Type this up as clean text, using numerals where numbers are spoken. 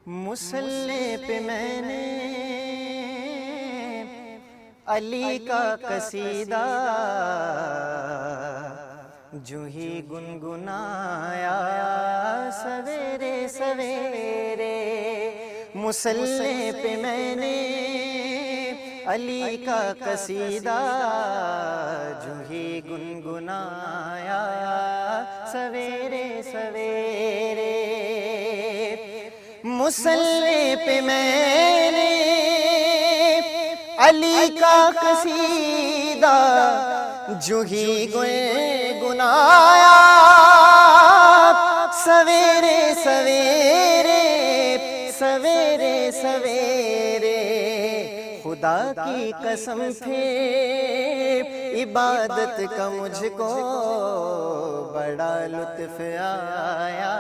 مصلی پہ میں نے علی کا قصیدہ جو ہی گنگنایا سویرے سویرے، مصلی پہ میں نے علی کا قصیدہ جو ہی گنگنایا سویرے سویرے، مصلی پہ میں نے علی کا قصیدہ جو ہی گنگنایا سویرے سویرے سویرے سویرے، خدا کی قسم پھر عبادت کا مجھ کو بڑا لطف آیا